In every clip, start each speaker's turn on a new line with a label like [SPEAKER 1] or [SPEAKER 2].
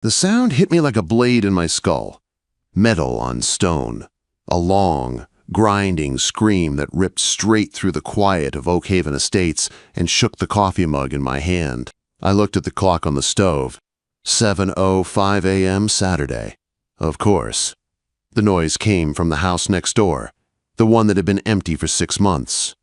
[SPEAKER 1] The sound hit me like a blade in my skull. Metal on stone. A long, grinding scream that ripped straight through the quiet of Oakhaven Estates and shook the coffee mug in my hand. I looked at the clock on the stove. 7:05 a.m. Saturday. Of course. The noise came from the house next door, the one that had been empty for 6 months,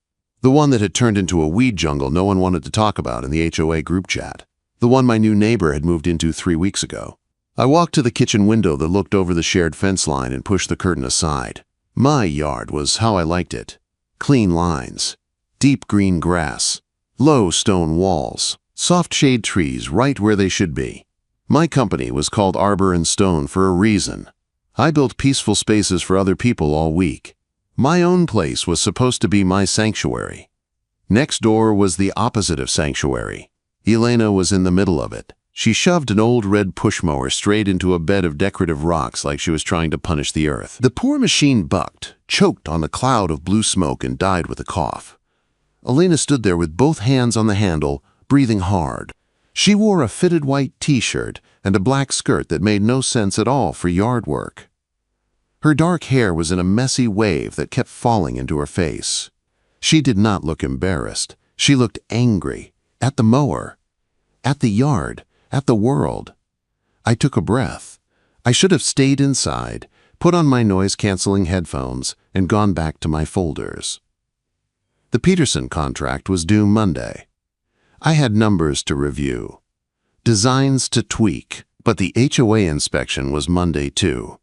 [SPEAKER 1] the one that had turned into a weed jungle no one wanted to talk about in the HOA group chat, the one my new neighbor had moved into 3 weeks ago. I walked to the kitchen window that looked over the shared fence line and pushed the curtain aside. My yard was how I liked it. Clean lines, deep green grass, low stone walls, soft shade trees right where they should be. My company was called Arbor and Stone for a reason. I built peaceful spaces for other people all week. My own place was supposed to be my sanctuary. Next door was the opposite of sanctuary. Elena was in the middle of it. She shoved an old red push mower straight into a bed of decorative rocks like she was trying to punish the earth. The poor machine bucked, choked on the cloud of blue smoke, and died with a cough. Elena stood there with both hands on the handle, breathing hard. She wore a fitted white t-shirt and a black skirt that made no sense at all for yard work. Her dark hair was in a messy wave that kept falling into her face. She did not look embarrassed. She looked angry. At the mower. At the yard. At the world. I took a breath. I should have stayed inside, put on my noise-canceling headphones, and gone back to my folders. The Peterson contract was due Monday. I had numbers to review, designs to tweak, but the HOA inspection was Monday too.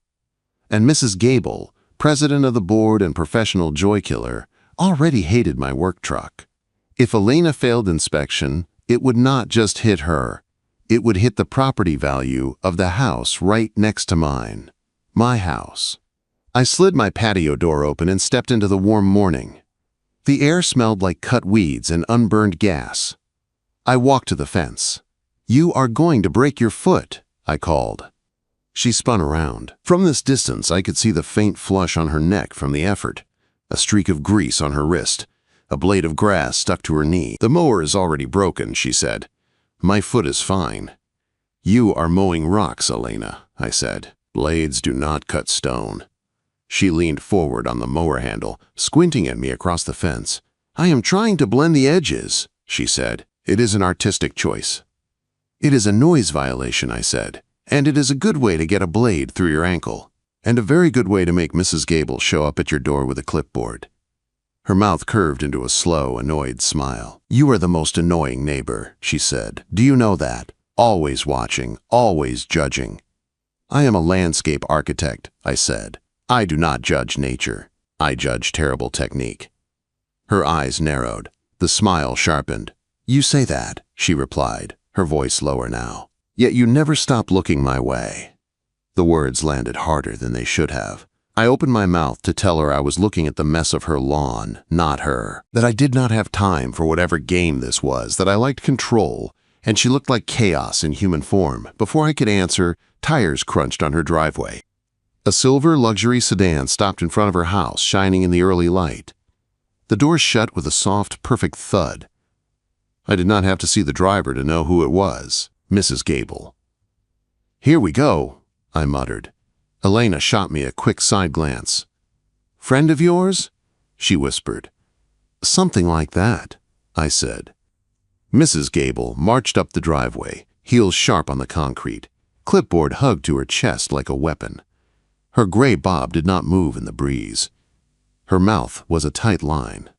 [SPEAKER 1] And Mrs. Gable, president of the board and professional joy killer, already hated my work truck. If Elena failed inspection, it would not just hit her. It would hit the property value of the house right next to mine. My house. I slid my patio door open and stepped into the warm morning. The air smelled like cut weeds and unburned gas. I walked to the fence. "You are going to break your foot," I called. She spun around. From this distance, I could see the faint flush on her neck from the effort, a streak of grease on her wrist, a blade of grass stuck to her knee. "The mower is already broken," she said. "My foot is fine." "You are mowing rocks, Elena," I said. "Blades do not cut stone." She leaned forward on the mower handle, squinting at me across the fence. "I am trying to blend the edges," she said. "It is an artistic choice." "It is a noise violation," I said, "and it is a good way to get a blade through your ankle, and a very good way to make Mrs. Gable show up at your door with a clipboard." Her mouth curved into a slow, annoyed smile. "You are the most annoying neighbor," she said. "Do you know that? Always watching, always judging." "I am a landscape architect," I said. "I do not judge nature. I judge terrible technique." Her eyes narrowed. The smile sharpened. "You say that," she replied, her voice lower now. "Yet you never stop looking my way." The words landed harder than they should have. I opened my mouth to tell her I was looking at the mess of her lawn, not her, that I did not have time for whatever game this was, that I liked control, and she looked like chaos in human form. Before I could answer, tires crunched on her driveway. A silver luxury sedan stopped in front of her house, shining in the early light. The door shut with a soft, perfect thud. I did not have to see the driver to know who it was. Mrs. Gable. "Here we go," I muttered. Elena shot me a quick side glance. "Friend of yours?" she whispered. "Something like that," I said. Mrs. Gable marched up the driveway, heels sharp on the concrete, clipboard hugged to her chest like a weapon. Her gray bob did not move in the breeze. Her mouth was a tight line.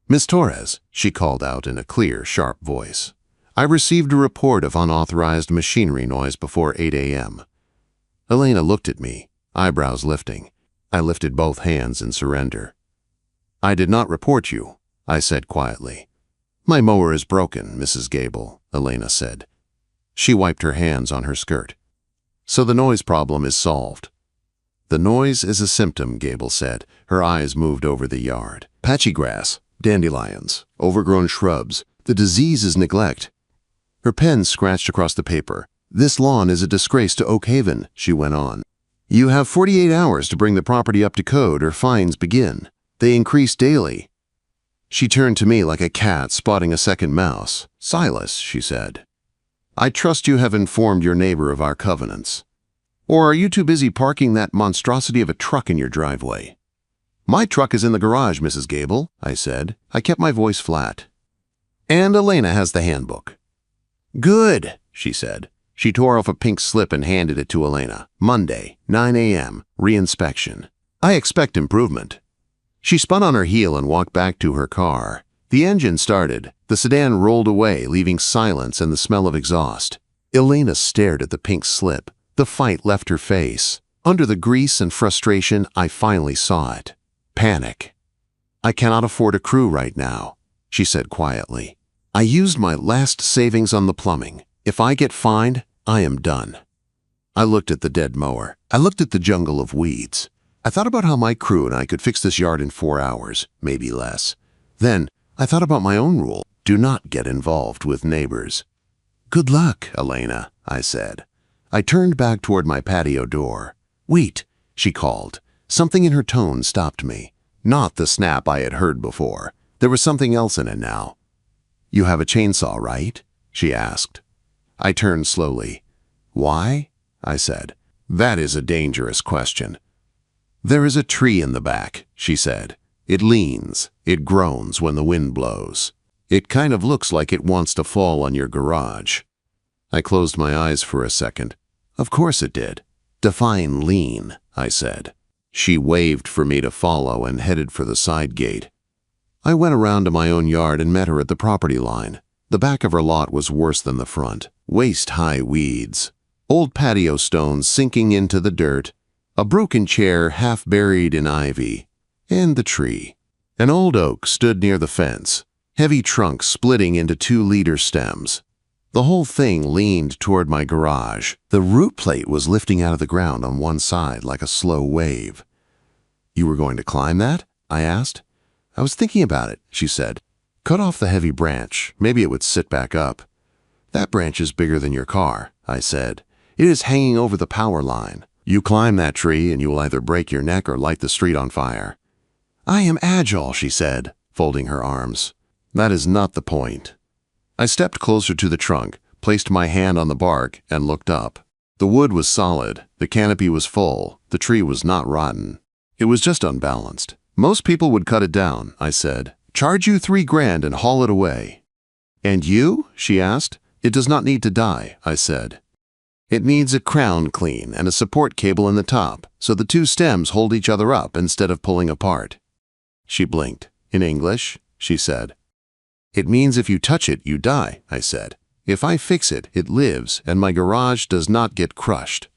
[SPEAKER 1] "Miss Torres," she called out in a clear, sharp voice. "I received a report of unauthorized machinery noise before 8 a.m. Elena looked at me, eyebrows lifting. I lifted both hands in surrender. "I did not report you," I said quietly. "My mower is broken, Mrs. Gable," Elena said. She wiped her hands on her skirt. "So the noise problem is solved." "The noise is a symptom," Gable said. Her eyes moved over the yard. "Patchy grass, dandelions, overgrown shrubs. The disease is neglect." Her pen scratched across the paper. "This lawn is a disgrace to Oakhaven," she went on. "You have 48 hours to bring the property up to code or fines begin. They increase daily." She turned to me like a cat spotting a second mouse. "Silas," she said. I trust you have informed your neighbor of our covenants. Or are you too busy parking that monstrosity of a truck in your driveway? My truck is in the garage, Mrs. Gable, I said. I kept my voice flat. And Elena has the handbook. Good, she said. She tore off a pink slip and handed it to Elena. Monday, 9 a.m., reinspection. I expect improvement. She spun on her heel and walked back to her car. The engine started. The sedan rolled away, leaving silence and the smell of exhaust. Elena stared at the pink slip. The fight left her face. Under the grease and frustration, I finally saw it. Panic. I cannot afford a crew right now, she said quietly. I used my last savings on the plumbing. If I get fined, I am done. I looked at the dead mower. I looked at the jungle of weeds. I thought about how my crew and I could fix this yard in 4 hours, maybe less. Then, I thought about my own rule. Do not get involved with neighbors. Good luck, Elena, I said. I turned back toward my patio door. Wait, she called. Something in her tone stopped me. Not the snap I had heard before. There was something else in it now. You have a chainsaw, right? She asked. I turned slowly. Why? I said. That is a dangerous question. There is a tree in the back, she said. It leans. It groans when the wind blows. It kind of looks like it wants to fall on your garage. I closed my eyes for a second. Of course it did. Define lean, I said. She waved for me to follow and headed for the side gate. I went around to my own yard and met her at the property line. The back of her lot was worse than the front. Waist-high weeds. Old patio stones sinking into the dirt. A broken chair half buried in ivy. And the tree. An old oak stood near the fence. Heavy trunk splitting into 2-liter stems. The whole thing leaned toward my garage. The root plate was lifting out of the ground on one side like a slow wave. You were going to climb that? I asked. I was thinking about it, she said. Cut off the heavy branch. Maybe it would sit back up. That branch is bigger than your car, I said. It is hanging over the power line. You climb that tree and you will either break your neck or light the street on fire. I am agile, she said, folding her arms. That is not the point. I stepped closer to the trunk, placed my hand on the bark, and looked up. The wood was solid, the canopy was full, the tree was not rotten. It was just unbalanced. Most people would cut it down, I said. Charge you $3 grand and haul it away. And you? She asked. It does not need to die, I said. It needs a crown clean and a support cable in the top, so the 2 stems hold each other up instead of pulling apart. She blinked. In English, she said. It means if you touch it, you die, I said. If I fix it, it lives, and my garage does not get crushed.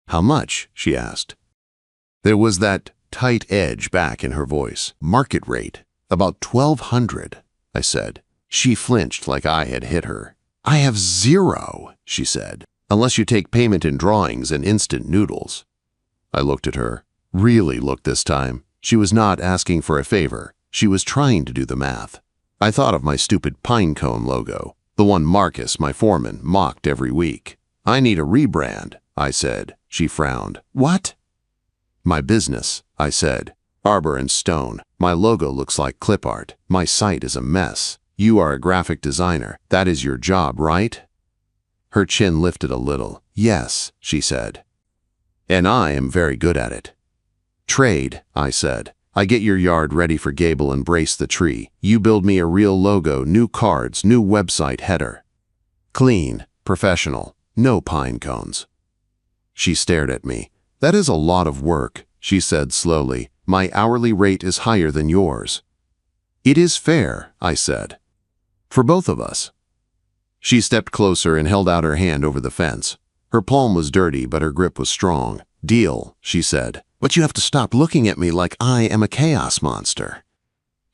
[SPEAKER 1] How much? She asked. There was that tight edge back in her voice. Market rate. About $1,200, I said. She flinched like I had hit her. I have 0, she said, unless you take payment in drawings and instant noodles. I looked at her. Really looked this time. She was not asking for a favor. She was trying to do the math. I thought of my stupid Pinecone logo, the one Marcus, my foreman, mocked every week. I need a rebrand, I said. She frowned. What? My business, I said. Arbor and Stone. My logo looks like clip art. My site is a mess. You are a graphic designer. That is your job, right? Her chin lifted a little. Yes, she said. And I am very good at it. Trade, I said. I get your yard ready for Gable and brace the tree. You build me a real logo, new cards, new website header. Clean, professional, no pine cones. She stared at me. That is a lot of work, she said slowly. My hourly rate is higher than yours. It is fair, I said. For both of us. She stepped closer and held out her hand over the fence. Her palm was dirty, but her grip was strong. Deal, she said. But you have to stop looking at me like I am a chaos monster.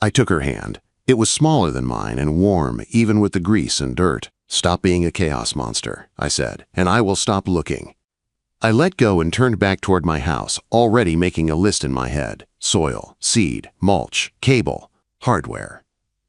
[SPEAKER 1] I took her hand. It was smaller than mine and warm, even with the grease and dirt. Stop being a chaos monster, I said, and I will stop looking. I let go and turned back toward my house, already making a list in my head. Soil, seed, mulch, cable, hardware.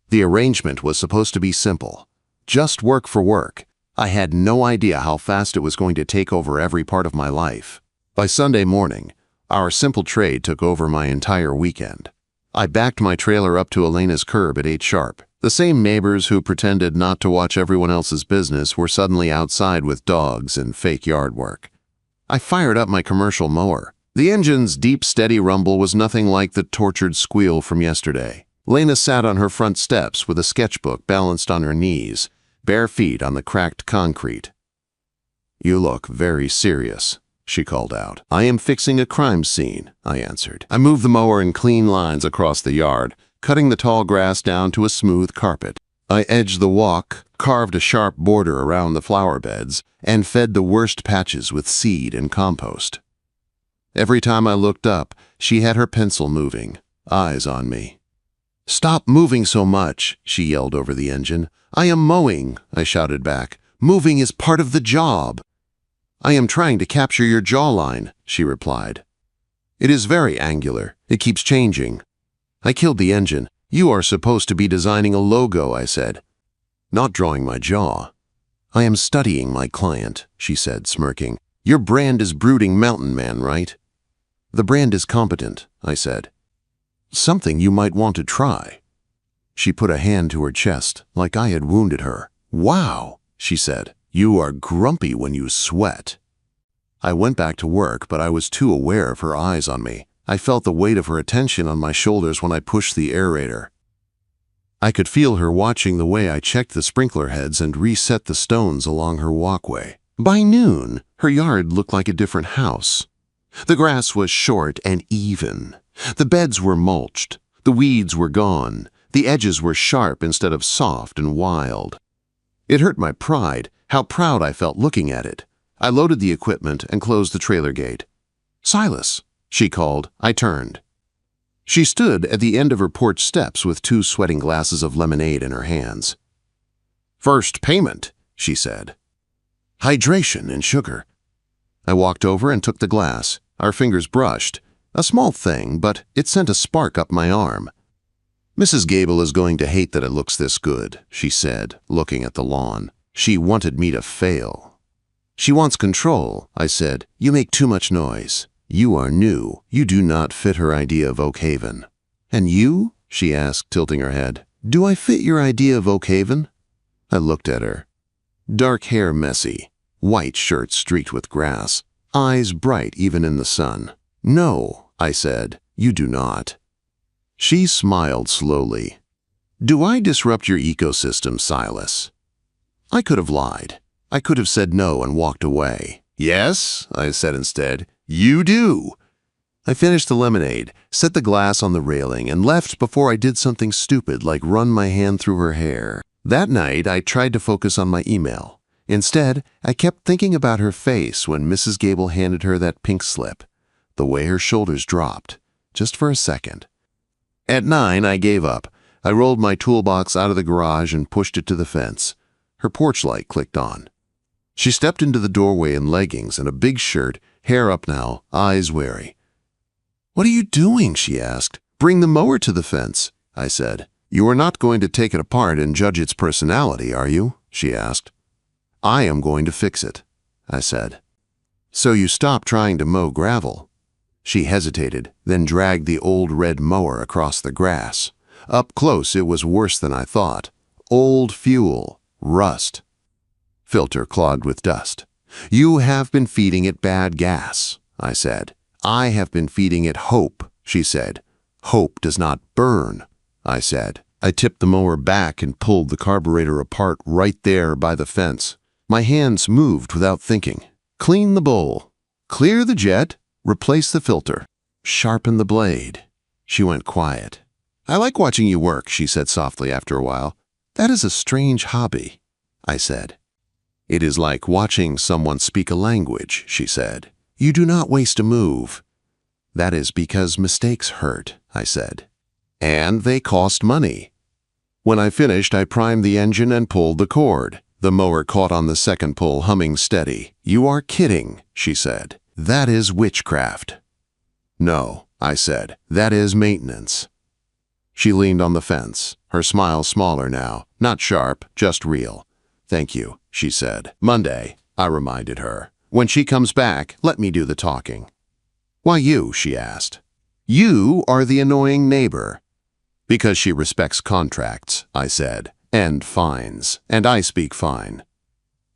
[SPEAKER 1] The arrangement was supposed to be simple. Just work for work. I had no idea how fast it was going to take over every part of my life. By Sunday morning, our simple trade took over my entire weekend. I backed my trailer up to Elena's curb at 8 sharp. The same neighbors who pretended not to watch everyone else's business were suddenly outside with dogs and fake yard work. I fired up my commercial mower. The engine's deep, steady rumble was nothing like the tortured squeal from yesterday. Lena sat on her front steps with a sketchbook balanced on her knees, bare feet on the cracked concrete. "You look very serious," she called out. "I am fixing a crime scene," I answered. I moved the mower in clean lines across the yard, cutting the tall grass down to a smooth carpet. I edged the walk, carved a sharp border around the flower beds, and fed the worst patches with seed and compost. Every time I looked up, she had her pencil moving, eyes on me. "Stop moving so much," she yelled over the engine. "I am mowing," I shouted back. "Moving is part of the job." "I am trying to capture your jawline," she replied. "It is very angular. It keeps changing." I killed the engine. "You are supposed to be designing a logo," I said, not drawing my jaw. "I am studying my client," she said, smirking. "Your brand is Brooding Mountain Man, right?" "The brand is competent," I said. "Something you might want to try." She put a hand to her chest, like I had wounded her. "Wow," she said. "You are grumpy when you sweat." I went back to work, but I was too aware of her eyes on me. I felt the weight of her attention on my shoulders when I pushed the aerator. I could feel her watching the way I checked the sprinkler heads and reset the stones along her walkway. By noon, her yard looked like a different house. The grass was short and even. The beds were mulched. The weeds were gone. The edges were sharp instead of soft and wild. It hurt my pride, how proud I felt looking at it. I loaded the equipment and closed the trailer gate. "Silas," she called. I turned. She stood at the end of her porch steps with 2 sweating glasses of lemonade in her hands. "First payment," she said. "Hydration and sugar." I walked over and took the glass. Our fingers brushed. A small thing, but it sent a spark up my arm. "Mrs. Gable is going to hate that it looks this good," she said, looking at the lawn. "She wanted me to fail." "She wants control," I said. "You make too much noise. You are new. You do not fit her idea of Oak Haven." "And you?" she asked, tilting her head. "Do I fit your idea of Oak Haven?" I looked at her. Dark hair messy, white shirt streaked with grass, eyes bright even in the sun. "No," I said, "you do not." She smiled slowly. "Do I disrupt your ecosystem, Silas?" I could have lied. I could have said no and walked away. "Yes," I said instead, "you do." I finished the lemonade, set the glass on the railing, and left before I did something stupid like run my hand through her hair. That night, I tried to focus on my email. Instead, I kept thinking about her face when Mrs. Gable handed her that pink slip, the way her shoulders dropped, just for a second. At 9, I gave up. I rolled my toolbox out of the garage and pushed it to the fence. Her porch light clicked on. She stepped into the doorway in leggings and a big shirt, hair up now, eyes wary. "What are you doing?" she asked. "Bring the mower to the fence," I said. "You are not going to take it apart and judge its personality, are you?" she asked. "I am going to fix it," I said. "So you stop trying to mow gravel." She hesitated, then dragged the old red mower across the grass. Up close, it was worse than I thought. Old fuel, rust. Filter clogged with dust. "You have been feeding it bad gas," I said. "I have been feeding it hope," she said. "Hope does not burn," I said. I tipped the mower back and pulled the carburetor apart right there by the fence. My hands moved without thinking. Clean the bowl. Clear the jet. Replace the filter. Sharpen the blade. She went quiet. "I like watching you work," she said softly after a while. "That is a strange hobby," I said. "It is like watching someone speak a language," she said. "You do not waste a move." "That is because mistakes hurt," I said. "And they cost money." When I finished, I primed the engine and pulled the cord. The mower caught on the second pull, humming steady. "You are kidding," she said. "That is witchcraft." "No," I said. "That is maintenance." She leaned on the fence, her smile smaller now, not sharp, just real. "Thank you," she said. "Monday," I reminded her. "When she comes back, let me do the talking." "Why you?" she asked. "You are the annoying neighbor." Because she respects contracts, I said, and fines, and I speak fine.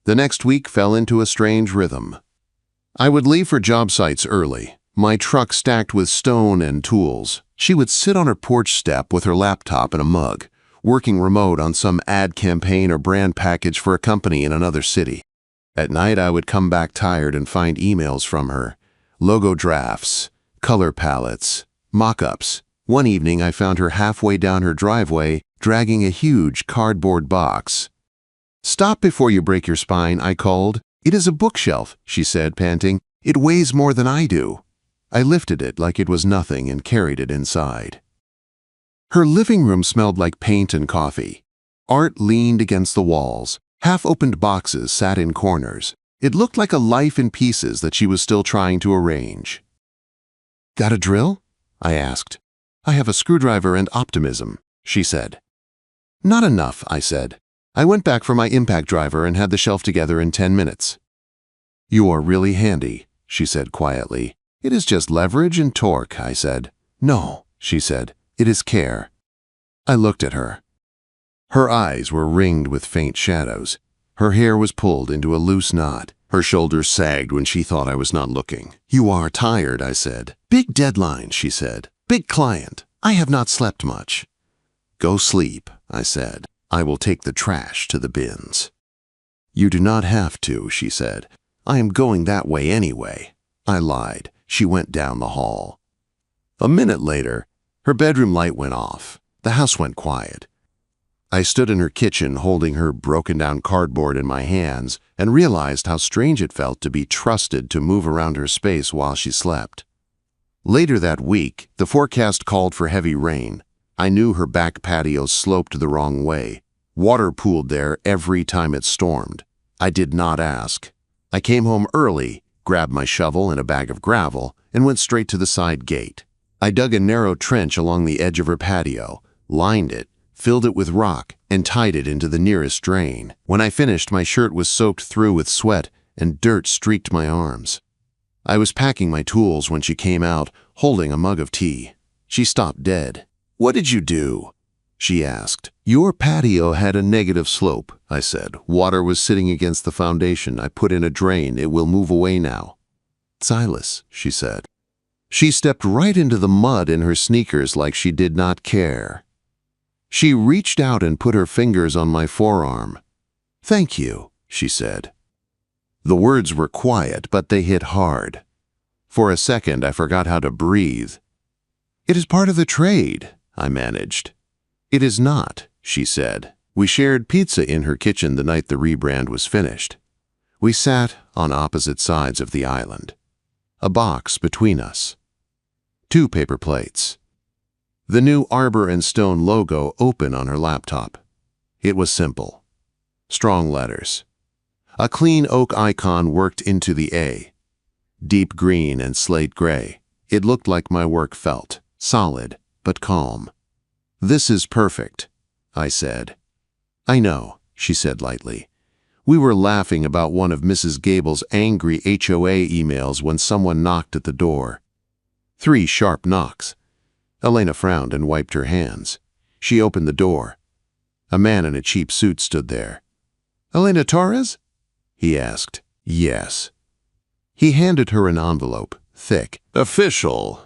[SPEAKER 1] The next week fell into a strange rhythm. I would leave for job sites early, my truck stacked with stone and tools. She would sit on her porch step with her laptop and a mug, working remote on some ad campaign or brand package for a company in another city. At night, I would come back tired and find emails from her, logo drafts, color palettes, mock-ups. One evening, I found her halfway down her driveway, dragging a huge cardboard box. "Stop before you break your spine," I called. "It is a bookshelf," she said, panting. "It weighs more than I do." I lifted it like it was nothing and carried it inside. Her living room smelled like paint and coffee. Art leaned against the walls. Half-opened boxes sat in corners. It looked like a life in pieces that she was still trying to arrange. "Got a drill?" I asked. "I have a screwdriver and optimism," she said. "Not enough," I said. I went back for my impact driver and had the shelf together in 10 minutes. "You are really handy," she said quietly. "It is just leverage and torque," I said. "No," she said. "It is care." I looked at her. Her eyes were ringed with faint shadows. Her hair was pulled into a loose knot. Her shoulders sagged when she thought I was not looking. "You are tired," I said. "Big deadline," she said. "Big client. I have not slept much." "Go sleep," I said. "I will take the trash to the bins." "You do not have to," she said. "I am going that way anyway." I lied. She went down the hall. A minute later, her bedroom light went off. The house went quiet. I stood in her kitchen holding her broken-down cardboard in my hands and realized how strange it felt to be trusted to move around her space while she slept. Later that week, the forecast called for heavy rain. I knew her back patio sloped the wrong way. Water pooled there every time it stormed. I did not ask. I came home early, grabbed my shovel and a bag of gravel, and went straight to the side gate. I dug a narrow trench along the edge of her patio, lined it, filled it with rock, and tied it into the nearest drain. When I finished, my shirt was soaked through with sweat, and dirt streaked my arms. I was packing my tools when she came out, holding a mug of tea. She stopped dead. "What did you do?" she asked. "Your patio had a negative slope," I said. "Water was sitting against the foundation. I put in a drain. It will move away now." "Silas," she said. She stepped right into the mud in her sneakers like she did not care. She reached out and put her fingers on my forearm. "Thank you," she said. The words were quiet, but they hit hard. For a second, I forgot how to breathe. "It is part of the trade," I managed. "It is not," she said. We shared pizza in her kitchen the night the rebrand was finished. We sat on opposite sides of the island. A box between us. 2 paper plates. The new Arbor and Stone logo open on her laptop. It was simple. Strong letters. A clean oak icon worked into the A. Deep green and slate gray. It looked like my work felt. Solid, but calm. "This is perfect," I said. "I know," she said lightly. "We were laughing about one of Mrs. Gable's angry HOA emails when someone knocked at the door. 3 sharp knocks. Elena frowned and wiped her hands. She opened the door. A man in a cheap suit stood there. "Elena Torres?" he asked. "Yes." He handed her an envelope, thick. "Official.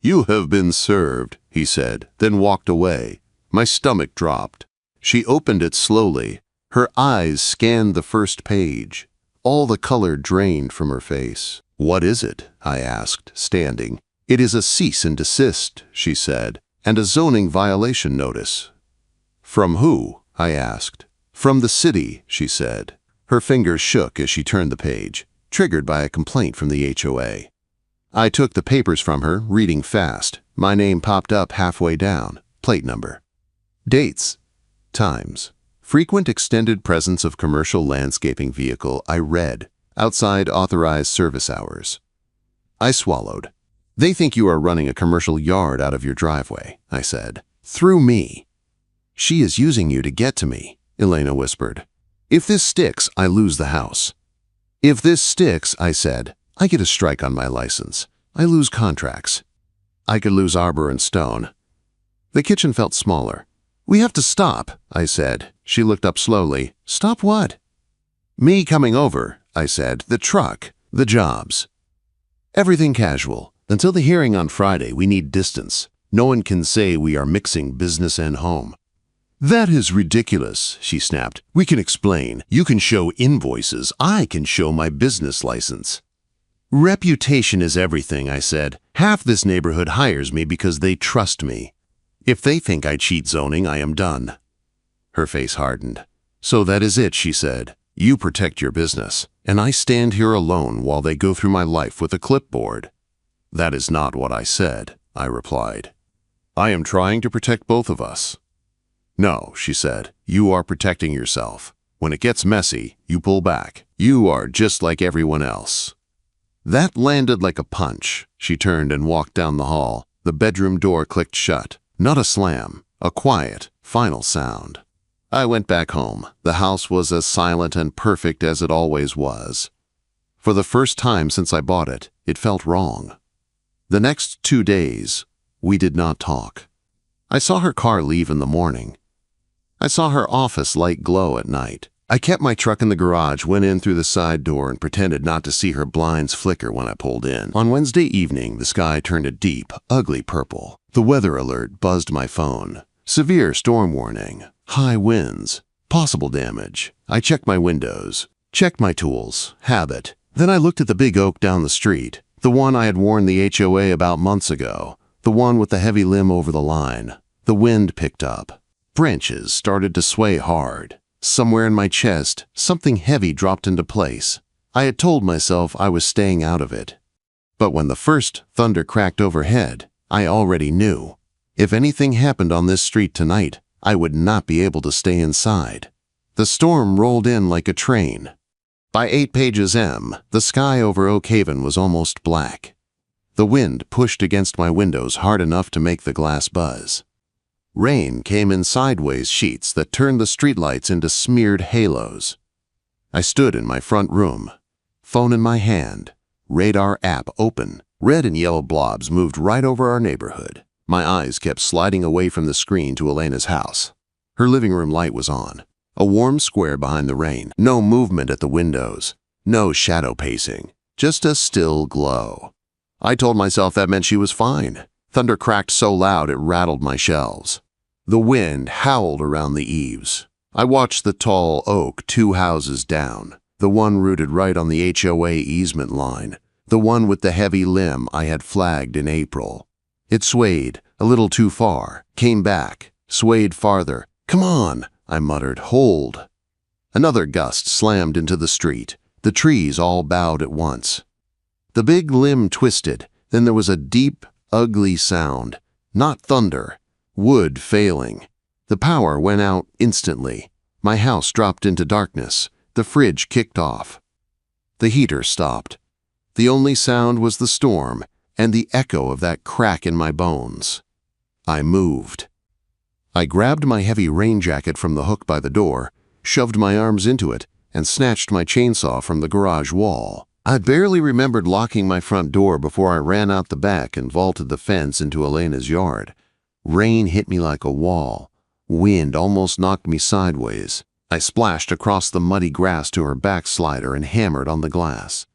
[SPEAKER 1] You have been served," he said, then walked away. My stomach dropped. She opened it slowly. Her eyes scanned the first page. All the color drained from her face. "What is it?" I asked, standing. "It is a cease and desist," she said, "and a zoning violation notice." "From who?" I asked. "From the city," she said. Her fingers shook as she turned the page, triggered by a complaint from the HOA. I took the papers from her, reading fast. My name popped up halfway down. Plate number. Dates. Times. Frequent extended presence of commercial landscaping vehicle, I read. Outside authorized service hours. I swallowed. "They think you are running a commercial yard out of your driveway," I said. "Through me." "She is using you to get to me," Elena whispered. "If this sticks, I lose the house." "If this sticks," I said, "I get a strike on my license. I lose contracts. I could lose Arbor and Stone." The kitchen felt smaller. "We have to stop," I said. She looked up slowly. "Stop what?" "Me coming over," I said. "The truck, the jobs. Everything casual. Until the hearing on Friday, we need distance. No one can say we are mixing business and home." "That is ridiculous," she snapped. "We can explain. You can show invoices. I can show my business license." "Reputation is everything," I said. "Half this neighborhood hires me because they trust me. If they think I cheat zoning, I am done." Her face hardened. "So that is it," she said. "You protect your business, and I stand here alone while they go through my life with a clipboard." "That is not what I said," I replied. "I am trying to protect both of us." "No," she said. "You are protecting yourself. When it gets messy, you pull back. You are just like everyone else." That landed like a punch. She turned and walked down the hall. The bedroom door clicked shut. Not a slam, a quiet, final sound. I went back home. The house was as silent and perfect as it always was. For the first time since I bought it, it felt wrong. The next 2 days, we did not talk. I saw her car leave in the morning. I saw her office light glow at night. I kept my truck in the garage, went in through the side door, and pretended not to see her blinds flicker when I pulled in. On Wednesday evening, the sky turned a deep, ugly purple. The weather alert buzzed my phone. Severe storm warning. High winds. Possible damage. I checked my windows. Checked my tools. Habit. Then I looked at the big oak down the street. The one I had warned the HOA about months ago. The one with the heavy limb over the line. The wind picked up. Branches started to sway hard. Somewhere in my chest, something heavy dropped into place. I had told myself I was staying out of it. But when the first thunder cracked overhead, I already knew. If anything happened on this street tonight, I would not be able to stay inside. The storm rolled in like a train. By 8 pages M, the sky over Oak Haven was almost black. The wind pushed against my windows hard enough to make the glass buzz. Rain came in sideways sheets that turned the streetlights into smeared halos. I stood in my front room, phone in my hand, radar app open. Red and yellow blobs moved right over our neighborhood. My eyes kept sliding away from the screen to Elena's house. Her living room light was on. A warm square behind the rain. No movement at the windows. No shadow pacing. Just a still glow. I told myself that meant she was fine. Thunder cracked so loud it rattled my shelves. The wind howled around the eaves. I watched the tall oak 2 houses down, the one rooted right on the HOA easement line, the one with the heavy limb I had flagged in April. It swayed, a little too far, came back, swayed farther. "Come on," I muttered. "Hold." Another gust slammed into the street. The trees all bowed at once. The big limb twisted, then there was a deep, ugly sound. Not thunder. Wood failing. The power went out instantly. My house dropped into darkness. The fridge kicked off. The heater stopped. The only sound was the storm and the echo of that crack in my bones. I moved. I grabbed my heavy rain jacket from the hook by the door, shoved my arms into it, and snatched my chainsaw from the garage wall. I barely remembered locking my front door before I ran out the back and vaulted the fence into Elena's yard. Rain hit me like a wall. Wind almost knocked me sideways. I splashed across the muddy grass to her backslider and hammered on the glass.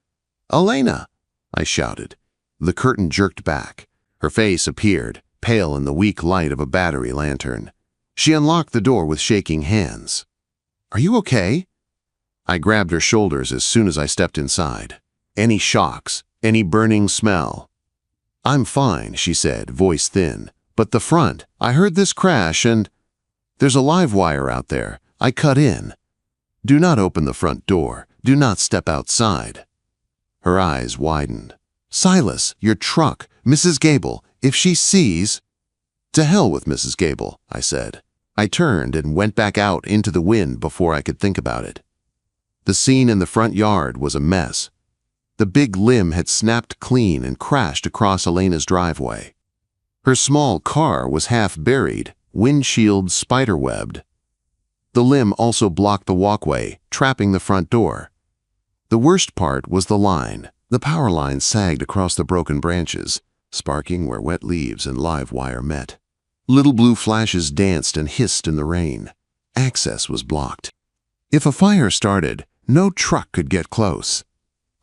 [SPEAKER 1] "Elena!" I shouted. The curtain jerked back. Her face appeared, pale in the weak light of a battery lantern. She unlocked the door with shaking hands. "Are you okay?" I grabbed her shoulders as soon as I stepped inside. "Any shocks? Any burning smell?" "I'm fine," she said, voice thin. "But the front, I heard this crash and there's a live wire out there. I cut in. Do not open the front door. Do not step outside." Her eyes widened. "Silas, your truck, Mrs. Gable, if she sees—" "To hell with Mrs. Gable," I said. I turned and went back out into the wind before I could think about it. The scene in the front yard was a mess. The big limb had snapped clean and crashed across Elena's driveway. Her small car was half buried, windshield spiderwebbed. The limb also blocked the walkway, trapping the front door. The worst part was the line. The power line sagged across the broken branches, sparking where wet leaves and live wire met. Little blue flashes danced and hissed in the rain. Access was blocked. If a fire started, no truck could get close.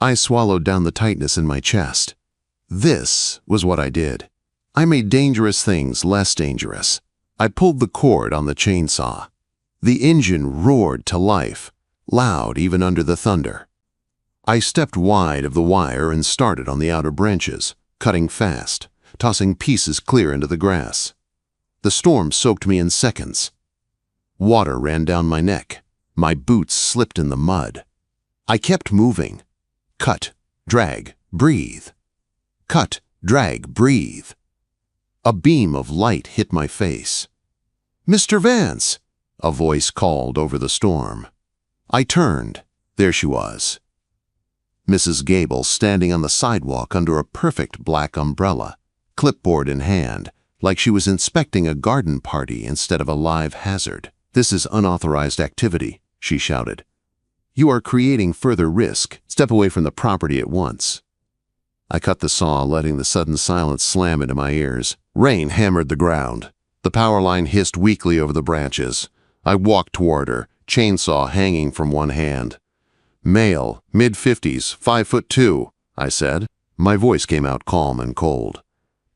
[SPEAKER 1] I swallowed down the tightness in my chest. This was what I did. I made dangerous things less dangerous. I pulled the cord on the chainsaw. The engine roared to life, loud even under the thunder. I stepped wide of the wire and started on the outer branches, cutting fast, tossing pieces clear into the grass. The storm soaked me in seconds. Water ran down my neck. My boots slipped in the mud. I kept moving. Cut, drag, breathe. Cut, drag, breathe. A beam of light hit my face. "Mr. Vance!" a voice called over the storm. I turned. There she was. Mrs. Gable standing on the sidewalk under a perfect black umbrella, clipboard in hand, like she was inspecting a garden party instead of a live hazard. "This is unauthorized activity," she shouted. "You are creating further risk. Step away from the property at once." I cut the saw, letting the sudden silence slam into my ears. Rain hammered the ground. The power line hissed weakly over the branches. I walked toward her, chainsaw hanging from one hand. "Male, mid-50s, 5'2", I said. My voice came out calm and cold.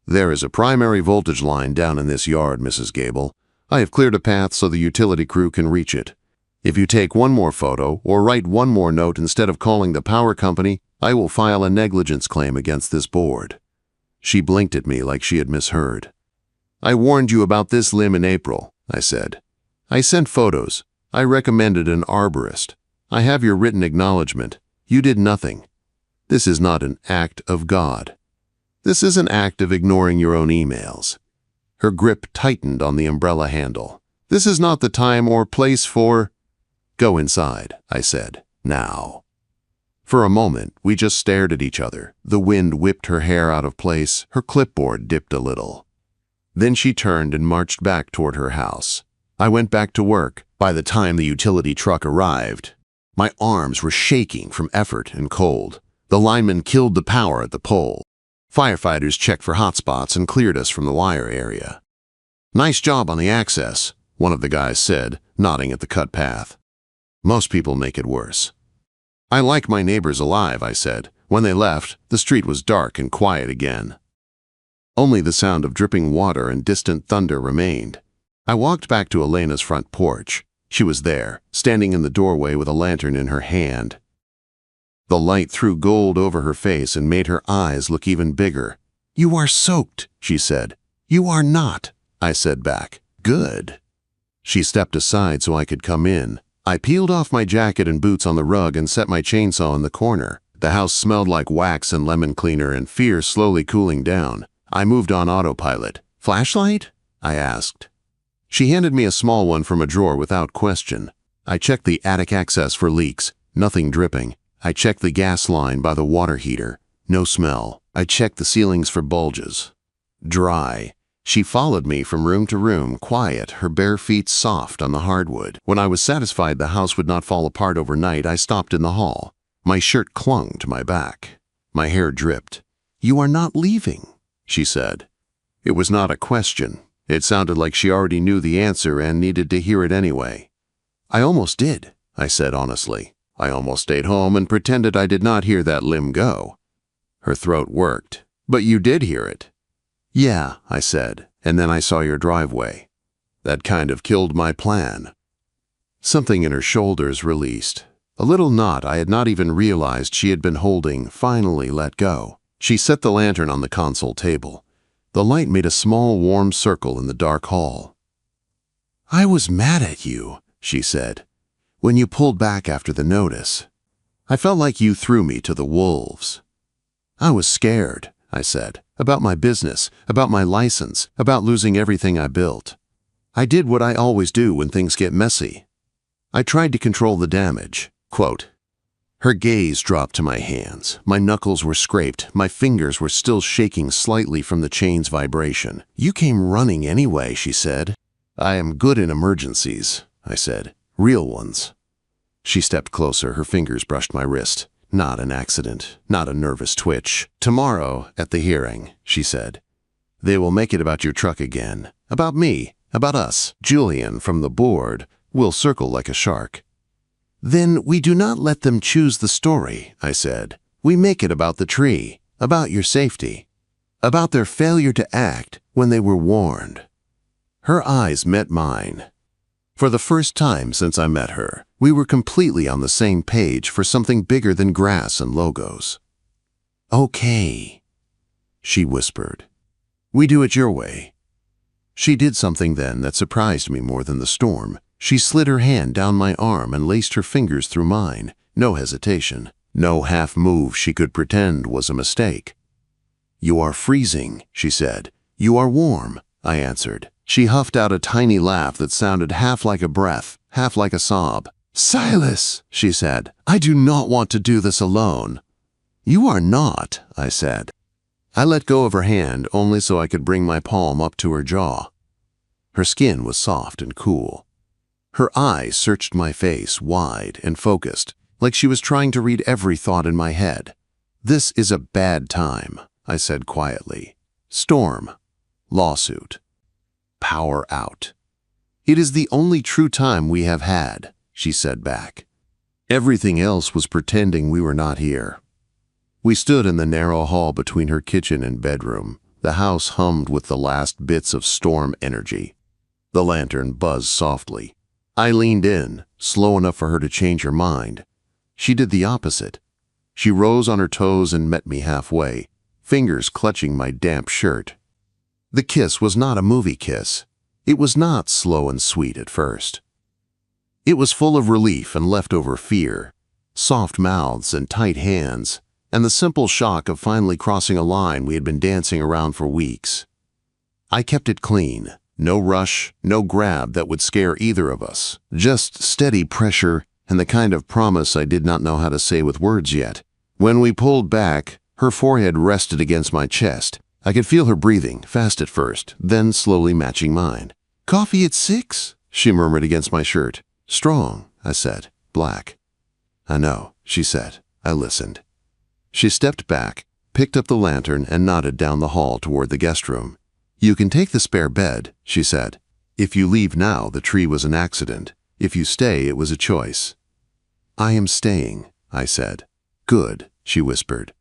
[SPEAKER 1] "There is a primary voltage line down in this yard, Mrs. Gable. I have cleared a path so the utility crew can reach it. If you take one more photo or write one more note instead of calling the power company, I will file a negligence claim against this board." She blinked at me like she had misheard. "I warned you about this limb in April," I said. "I sent photos. I recommended an arborist. I have your written acknowledgement. You did nothing. This is not an act of God. This is an act of ignoring your own emails." Her grip tightened on the umbrella handle. "This is not the time or place for—" "Go inside," I said. "Now." For a moment, we just stared at each other. The wind whipped her hair out of place. Her clipboard dipped a little. Then she turned and marched back toward her house. I went back to work. By the time the utility truck arrived, my arms were shaking from effort and cold. The linemen killed the power at the pole. Firefighters checked for hotspots and cleared us from the wire area. "Nice job on the access," one of the guys said, nodding at the cut path. "Most people make it worse." "I like my neighbors alive," I said. When they left, the street was dark and quiet again. Only the sound of dripping water and distant thunder remained. I walked back to Elena's front porch. She was there, standing in the doorway with a lantern in her hand. The light threw gold over her face and made her eyes look even bigger. "You are soaked," she said. "You are not," I said back. "Good." She stepped aside so I could come in. I peeled off my jacket and boots on the rug and set my chainsaw in the corner. The house smelled like wax and lemon cleaner and fear slowly cooling down. I moved on autopilot. "Flashlight?" I asked. She handed me a small one from a drawer without question. I checked the attic access for leaks. Nothing dripping. I checked the gas line by the water heater. No smell. I checked the ceilings for bulges. Dry. She followed me from room to room, quiet, her bare feet soft on the hardwood. When I was satisfied the house would not fall apart overnight, I stopped in the hall. My shirt clung to my back. My hair dripped. "You are not leaving," she said. It was not a question. It sounded like she already knew the answer and needed to hear it anyway. "I almost did," I said honestly. "I almost stayed home and pretended I did not hear that limb go." Her throat worked. "But you did hear it." "Yeah," I said, "and then I saw your driveway. That kind of killed my plan." Something in her shoulders released. A little knot I had not even realized she had been holding finally let go. She set the lantern on the console table. The light made a small warm circle in the dark hall. "I was mad at you," she said, "when you pulled back after the notice. I felt like you threw me to the wolves." "I was scared," I said, "about my business, about my license, about losing everything I built. I did what I always do when things get messy. I tried to control the damage." Quote. Her gaze dropped to my hands. My knuckles were scraped. My fingers were still shaking slightly from the chain's vibration. "You came running anyway," she said. "I am good in emergencies," I said. "Real ones." She stepped closer. Her fingers brushed my wrist. "Not an accident. Not a nervous twitch. Tomorrow, at the hearing," she said. They will make it about your truck again. About me. About us. Julian from the board will circle like a shark. Then we do not let them choose the story, I said. We make it about the tree, about your safety, about their failure to act when they were warned. Her eyes met mine. For the first time since I met her, we were completely on the same page for something bigger than grass and logos. Okay, she whispered. We do it your way. She did something then that surprised me more than the storm. She slid her hand down my arm and laced her fingers through mine. No hesitation. No half move she could pretend was a mistake. You are freezing, she said. You are warm, I answered. She huffed out a tiny laugh that sounded half like a breath, half like a sob. Silas, she said, I do not want to do this alone. You are not, I said. I let go of her hand only so I could bring my palm up to her jaw. Her skin was soft and cool. Her eyes searched my face wide and focused, like she was trying to read every thought in my head. This is a bad time, I said quietly. Storm. Lawsuit. Power out. It is the only true time we have had, she said back. Everything else was pretending we were not here. We stood in the narrow hall between her kitchen and bedroom. The house hummed with the last bits of storm energy. The lantern buzzed softly. I leaned in, slow enough for her to change her mind. She did the opposite. She rose on her toes and met me halfway, fingers clutching my damp shirt. The kiss was not a movie kiss. It was not slow and sweet at first. It was full of relief and leftover fear, soft mouths and tight hands, and the simple shock of finally crossing a line we had been dancing around for weeks. I kept it clean. No rush, no grab that would scare either of us. Just steady pressure and the kind of promise I did not know how to say with words yet. When we pulled back, her forehead rested against my chest. I could feel her breathing, fast at first, then slowly matching mine. Coffee at 6? She murmured against my shirt. Strong, I said. Black. I know, she said. I listened. She stepped back, picked up the lantern, and nodded down the hall toward the guest room. You can take the spare bed, she said. If you leave now, the tree was an accident. If you stay, it was a choice. I am staying, I said. Good, she whispered.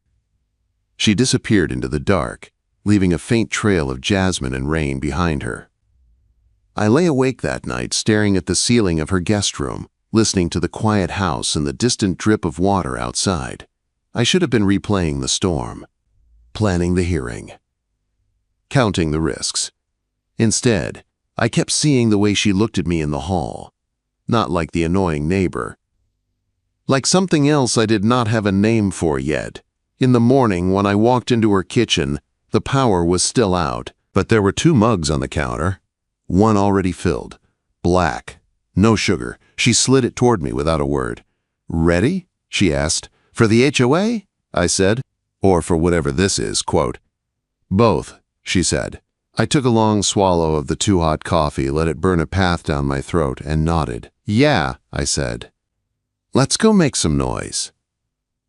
[SPEAKER 1] She disappeared into the dark, leaving a faint trail of jasmine and rain behind her. I lay awake that night staring at the ceiling of her guest room, listening to the quiet house and the distant drip of water outside. I should have been replaying the storm, planning the hearing, counting the risks. Instead, I kept seeing the way she looked at me in the hall, not like the annoying neighbor, like something else I did not have a name for yet. In the morning, when I walked into her kitchen, the power was still out, but there were 2 mugs on the counter, one already filled, black, no sugar. She slid it toward me without a word. Ready? She asked. For the HOA? I said. Or for whatever this is, quote. Both, she said. I took a long swallow of the too hot coffee, let it burn a path down my throat, and nodded. Yeah, I said. Let's go make some noise.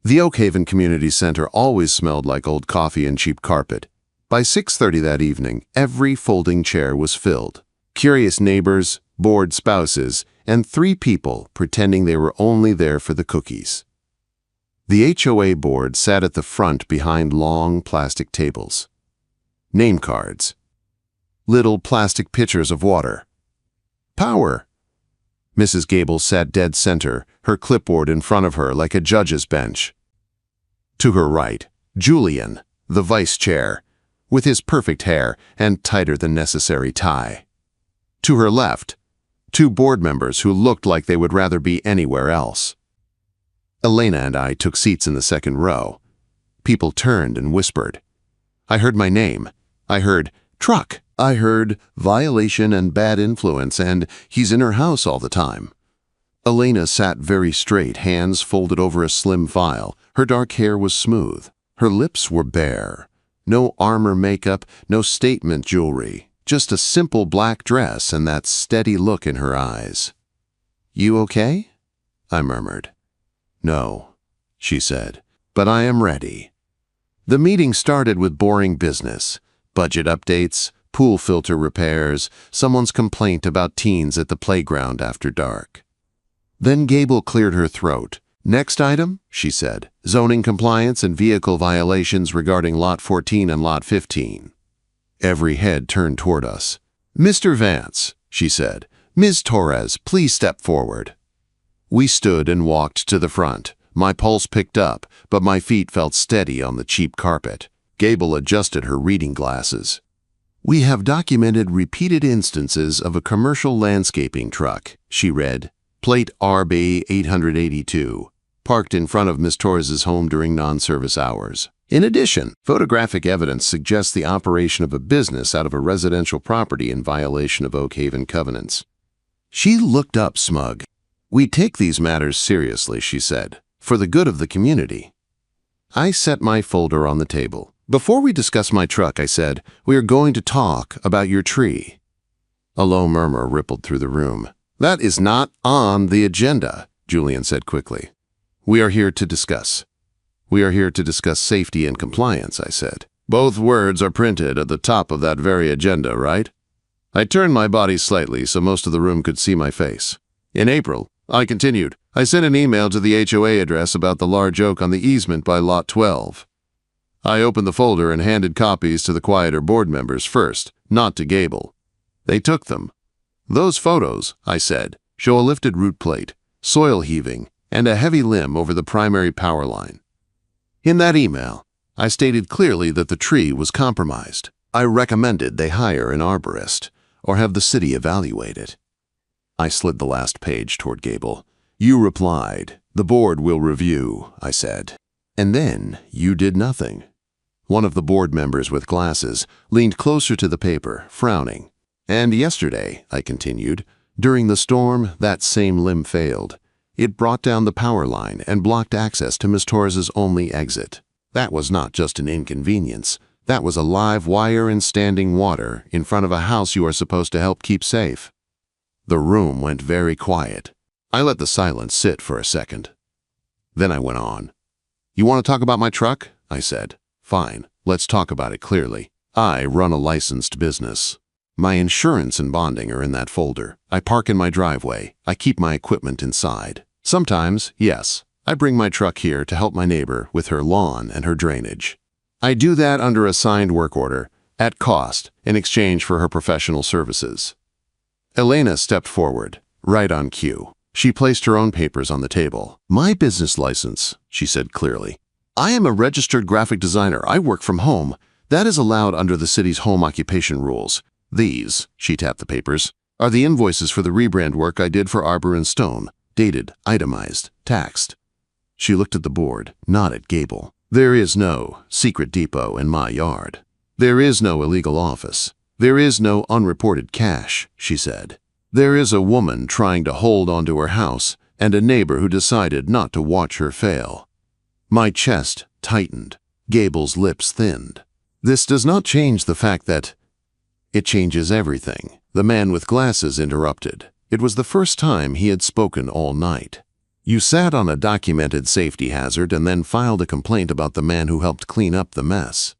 [SPEAKER 1] The Oak Haven Community Center always smelled like old coffee and cheap carpet. By 6:30 that evening, every folding chair was filled. Curious neighbors, bored spouses, and 3 people pretending they were only there for the cookies. The HOA board sat at the front behind long plastic tables. Name cards. Little plastic pitchers of water. Power. Mrs. Gable sat dead center, her clipboard in front of her like a judge's bench. To her right, Julian, the vice chair, with his perfect hair and tighter than necessary tie. To her left, 2 board members who looked like they would rather be anywhere else. Elena and I took seats in the second row. People turned and whispered. I heard my name. I heard, truck. I heard, violation and bad influence, and he's in her house all the time. Elena sat very straight, hands folded over a slim file. Her dark hair was smooth. Her lips were bare. No armor makeup, no statement jewelry. Just a simple black dress and that steady look in her eyes. You okay? I murmured. No, she said, but I am ready. The meeting started with boring business. Budget updates, pool filter repairs, someone's complaint about teens at the playground after dark. Then Gable cleared her throat. "Next item," she said, "zoning compliance and vehicle violations regarding Lot 14 and Lot 15. Every head turned toward us. "Mr. Vance," she said, "Ms. Torres, please step forward." We stood and walked to the front. My pulse picked up, but my feet felt steady on the cheap carpet. Gable adjusted her reading glasses. "We have documented repeated instances of a commercial landscaping truck," she read, "plate RB 882, parked in front of Ms. Torres's home during non-service hours. In addition, photographic evidence suggests the operation of a business out of a residential property in violation of Oak Haven covenants." She looked up smug. "We take these matters seriously," she said, "for the good of the community." I set my folder on the table. "Before we discuss my truck," I said, "we are going to talk about your tree." A low murmur rippled through the room. "That is not on the agenda," Julian said quickly. "We are here to discuss. We are here to discuss safety and compliance," I said. "Both words are printed at the top of that very agenda, right?" I turned my body slightly so most of the room could see my face. "In April," I continued, "I sent an email to the HOA address about the large oak on the easement by Lot 12. I opened the folder and handed copies to the quieter board members first, not to Gable. They took them. Those photos," I said, "show a lifted root plate, soil heaving, and a heavy limb over the primary power line. In that email, I stated clearly that the tree was compromised. I recommended they hire an arborist or have the city evaluate it." I slid the last page toward Gable. "You replied, 'The board will review,'" I said. "And then you did nothing." One of the board members with glasses leaned closer to the paper, frowning. "And yesterday," I continued, "during the storm, that same limb failed. It brought down the power line and blocked access to Miss Torres's only exit. That was not just an inconvenience. That was a live wire in standing water in front of a house you are supposed to help keep safe." The room went very quiet. I let the silence sit for a second. Then I went on. "You want to talk about my truck?" I said. "Fine, let's talk about it clearly. I run a licensed business. My insurance and bonding are in that folder. I park in my driveway. I keep my equipment inside. Sometimes, yes, I bring my truck here to help my neighbor with her lawn and her drainage. I do that under a signed work order, at cost, in exchange for her professional services." Elena stepped forward, right on cue. She placed her own papers on the table. "My business license," she said clearly. "I am a registered graphic designer. I work from home. That is allowed under the city's home occupation rules. These," she tapped the papers, "are the invoices for the rebrand work I did for Arbor & Stone, dated, itemized, taxed." She looked at the board, not at Gable. "There is no secret depot in my yard. There is no illegal office. There is no unreported cash," she said. "There is a woman trying to hold onto her house and a neighbor who decided not to watch her fail." My chest tightened. Gable's lips thinned. "This does not change the fact that—" "It changes everything," the man with glasses interrupted. It was the first time he had spoken all night. "You sat on a documented safety hazard and then filed a complaint about the man who helped clean up the mess."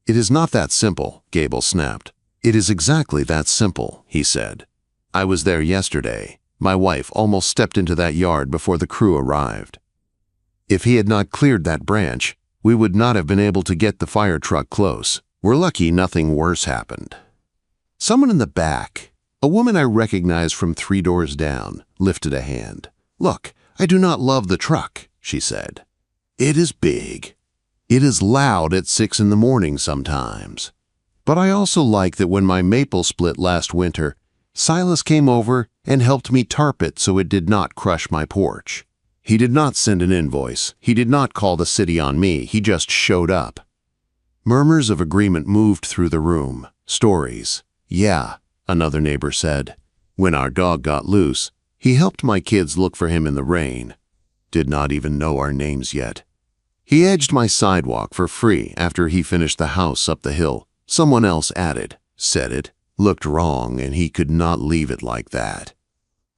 [SPEAKER 1] "It is not that simple," Gable snapped. "It is exactly that simple," he said. "I was there yesterday. My wife almost stepped into that yard before the crew arrived. If he had not cleared that branch, we would not have been able to get the fire truck close. We're lucky nothing worse happened." Someone in the back, a woman I recognized from 3 doors down, lifted a hand. "Look, I do not love the truck," she said. "It is big. It is loud at 6 in the morning sometimes. But I also like that when my maple split last winter, Silas came over and helped me tarp it so it did not crush my porch. He did not send an invoice. He did not call the city on me. He just showed up." Murmurs of agreement moved through the room. Stories. "Yeah," another neighbor said. "When our dog got loose, he helped my kids look for him in the rain. Did not even know our names yet. He edged my sidewalk for free after he finished the house up the hill. Someone else added, said it, looked wrong, and he could not leave it like that.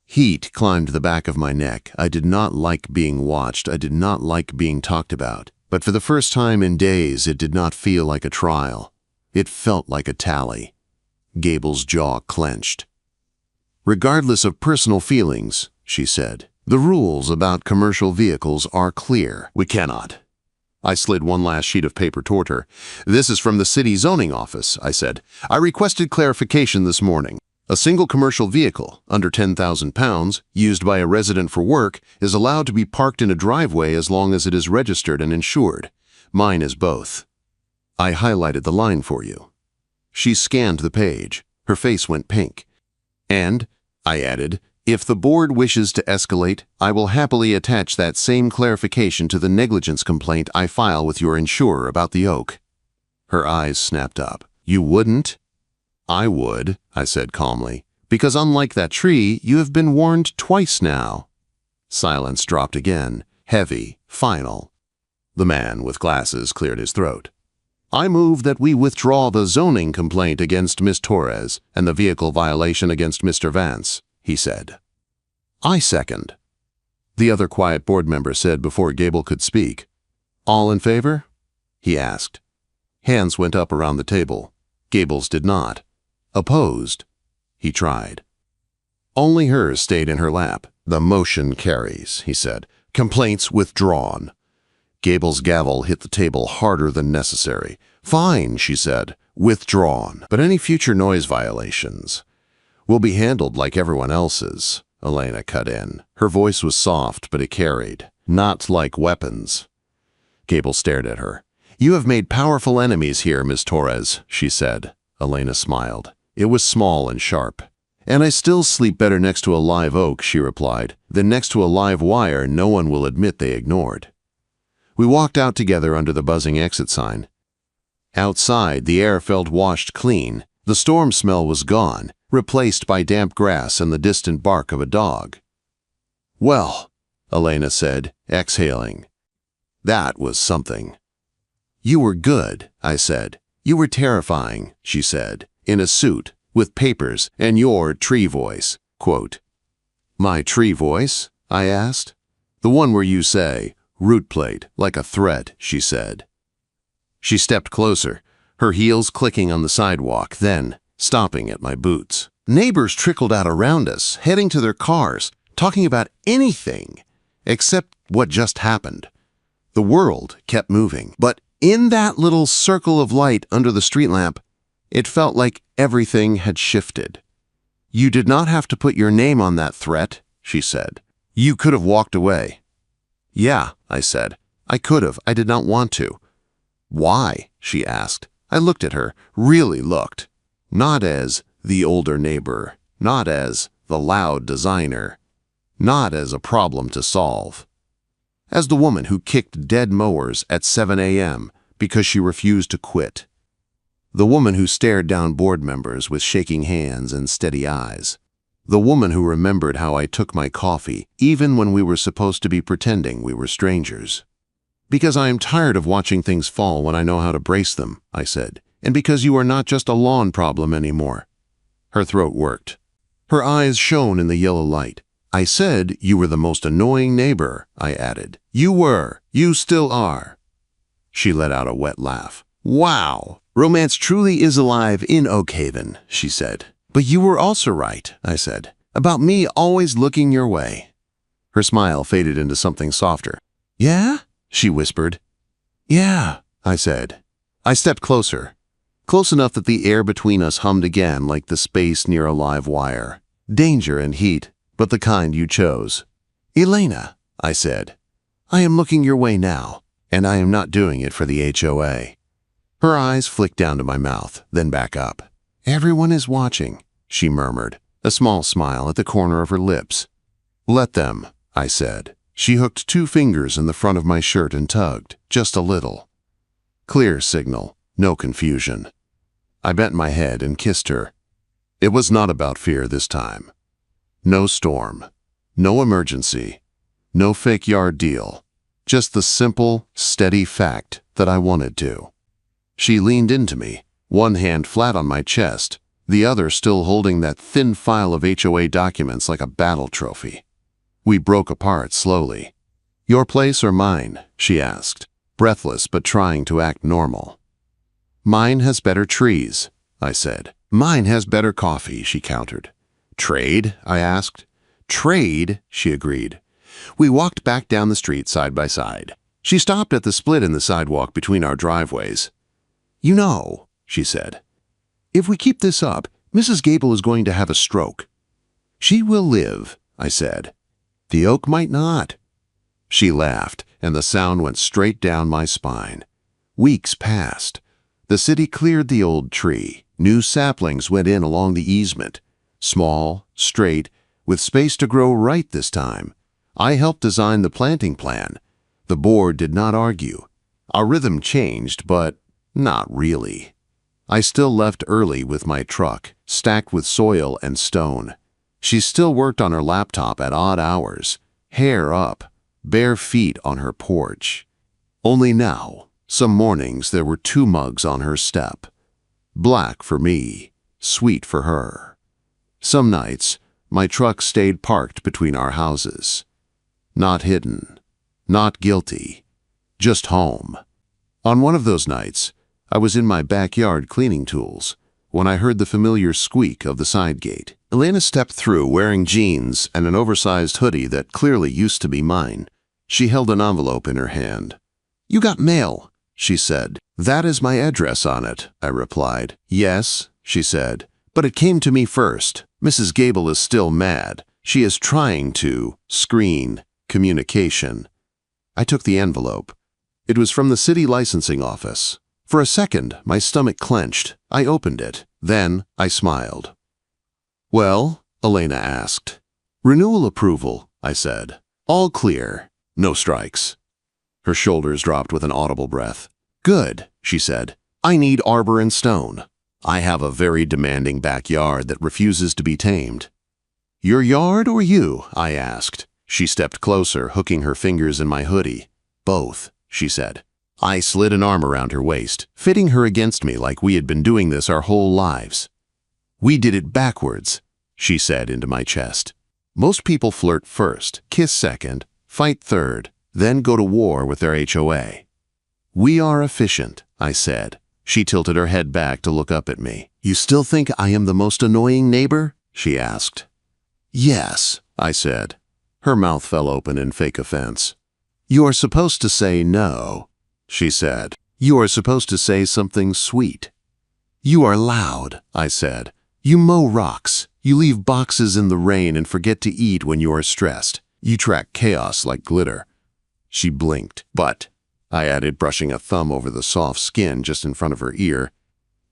[SPEAKER 1] Heat climbed the back of my neck. I did not like being watched. I did not like being talked about. But for the first time in days, it did not feel like a trial. It felt like a tally. Gable's jaw clenched. "Regardless of personal feelings," she said, "the rules about commercial vehicles are clear. We cannot." I slid one last sheet of paper toward her. "This is from the city zoning office," I said. "I requested clarification this morning. A single commercial vehicle, under 10,000 pounds, used by a resident for work, is allowed to be parked in a driveway as long as it is registered and insured. Mine is both." I highlighted the line for you. She scanned the page. Her face went pink. "And," I added, "if the board wishes to escalate, I will happily attach that same clarification to the negligence complaint I file with your insurer about the oak." Her eyes snapped up. "You wouldn't?" "I would," I said calmly, "because unlike that tree, you have been warned twice now." Silence dropped again, heavy, final. The man with glasses cleared his throat. "I move that we withdraw the zoning complaint against Miss Torres and the vehicle violation against Mr. Vance," he said. "I second," the other quiet board member said before Gable could speak. "All in favor?" he asked. Hands went up around the table. Gable's did not. "Opposed?" he tried. Only hers stayed in her lap. "The motion carries," he said. "Complaints withdrawn." Gable's gavel hit the table harder than necessary. "Fine," she said. "Withdrawn. But any future noise violations will be handled like everyone else's," Elena cut in. Her voice was soft, but it carried. "Not like weapons." Gable stared at her. "You have made powerful enemies here, Miss Torres," she said. Elena smiled. It was small and sharp. "And I still sleep better next to a live oak," she replied, "than next to a live wire no one will admit they ignored." We walked out together under the buzzing exit sign. Outside, the air felt washed clean. The storm smell was gone, replaced by damp grass and the distant bark of a dog. "Well," Elena said, exhaling. "That was something." "You were good," I said. "You were terrifying," she said, "in a suit, with papers, and your tree voice." Quote. "My tree voice?" I asked. "The one where you say, 'root plate, like a threat,'" she said. She stepped closer, her heels clicking on the sidewalk, then stopping at my boots. "Neighbors trickled out around us, heading to their cars, talking about anything except what just happened. The world kept moving, but in that little circle of light under the street lamp, it felt like everything had shifted. You did not have to put your name on that threat," she said. "You could have walked away." "Yeah," I said. "I could have. I did not want to." "Why?" she asked. I looked at her, really looked. Not as the older neighbor, not as the loud designer, not as a problem to solve. As the woman who kicked dead mowers at 7 a.m. because she refused to quit. The woman who stared down board members with shaking hands and steady eyes. The woman who remembered how I took my coffee, even when we were supposed to be pretending we were strangers. "Because I am tired of watching things fall when I know how to brace them," I said, "and because you are not just a lawn problem anymore." Her throat worked. Her eyes shone in the yellow light. "I said you were the most annoying neighbor," I added. "You were. You still are." She let out a wet laugh. "Wow! Romance truly is alive in Oak Haven," she said. "But you were also right," I said, "about me always looking your way." Her smile faded into something softer. "Yeah?" she whispered. "Yeah," I said. I stepped closer, close enough that the air between us hummed again like the space near a live wire. Danger and heat, but the kind you chose. "Elena," I said, "I am looking your way now, and I am not doing it for the HOA." Her eyes flicked down to my mouth, then back up. "Everyone is watching," she murmured, a small smile at the corner of her lips. "Let them," I said. She hooked 2 fingers in the front of my shirt and tugged, just a little. Clear signal, no confusion. I bent my head and kissed her. It was not about fear this time. No storm, no emergency, no fake yard deal. Just the simple, steady fact that I wanted to. She leaned into me, one hand flat on my chest, the other still holding that thin file of HOA documents like a battle trophy. We broke apart slowly. "Your place or mine?" she asked, breathless but trying to act normal. Mine has better trees, I said. Mine has better coffee, she countered. Trade? I asked. Trade, she agreed. We walked back down the street side by side. She stopped at the split in the sidewalk between our driveways. You know, she said, if we keep this up, Mrs. Gable is going to have a stroke. She will live, I said. The oak might not. She laughed, and the sound went straight down my spine. Weeks passed. The city cleared the old tree. New saplings went in along the easement. Small, straight, with space to grow right this time. I helped design the planting plan. The board did not argue. Our rhythm changed, but not really. I still left early with my truck, stacked with soil and stone. She still worked on her laptop at odd hours, hair up, bare feet on her porch. Only now, some mornings there were 2 mugs on her step. Black for me, sweet for her. Some nights, my truck stayed parked between our houses. Not hidden, not guilty, just home. On one of those nights, I was in my backyard cleaning tools when I heard the familiar squeak of the side gate. Elena stepped through wearing jeans and an oversized hoodie that clearly used to be mine. She held an envelope in her hand. You got mail, she said. That is my address on it, I replied. Yes, she said, but it came to me first. Mrs. Gable is still mad. She is trying to screen communication. I took the envelope. It was from the city licensing office. For a second, my stomach clenched. I opened it. Then I smiled. Well, Elena asked. Renewal approval, I said. All clear. No strikes. Her shoulders dropped with an audible breath. Good, she said. I need arbor and stone. I have a very demanding backyard that refuses to be tamed. Your yard or you? I asked. She stepped closer, hooking her fingers in my hoodie. Both, she said. I slid an arm around her waist, fitting her against me like we had been doing this our whole lives. We did it backwards, she said into my chest. Most people flirt first, kiss second, fight third, then go to war with their HOA. We are efficient, I said. She tilted her head back to look up at me. You still think I am the most annoying neighbor? She asked. Yes, I said. Her mouth fell open in fake offense. You are supposed to say no, she said. You are supposed to say something sweet. You are loud, I said. You mow rocks. You leave boxes in the rain and forget to eat when you are stressed. You track chaos like glitter. She blinked. But, I added, brushing a thumb over the soft skin just in front of her ear,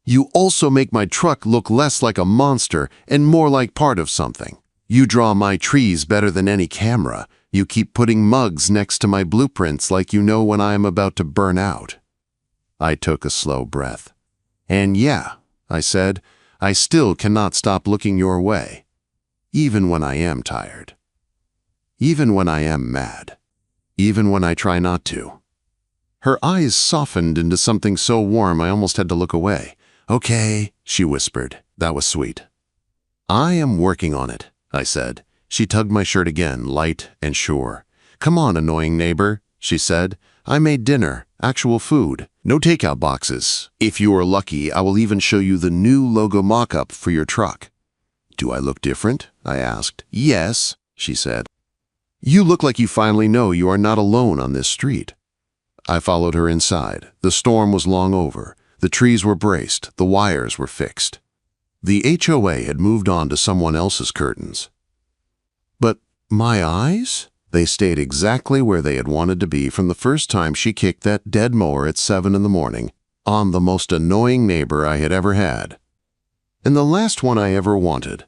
[SPEAKER 1] you also make my truck look less like a monster and more like part of something. You draw my trees better than any camera. You keep putting mugs next to my blueprints like you know when I am about to burn out. I took a slow breath. And yeah, I said, I still cannot stop looking your way. Even when I am tired. Even when I am mad. Even when I try not to. Her eyes softened into something so warm I almost had to look away. Okay, she whispered. That was sweet. I am working on it, I said. She tugged my shirt again, light and sure. Come on, annoying neighbor, she said. I made dinner, actual food. No takeout boxes. If you are lucky, I will even show you the new logo mock-up for your truck. Do I look different? I asked. Yes, she said. You look like you finally know you are not alone on this street. I followed her inside. The storm was long over. The trees were braced. The wires were fixed. The HOA had moved on to someone else's curtains. But my eyes? They stayed exactly where they had wanted to be from the first time she kicked that dead mower at 7 in the morning on the most annoying neighbor I had ever had. And the last one I ever wanted.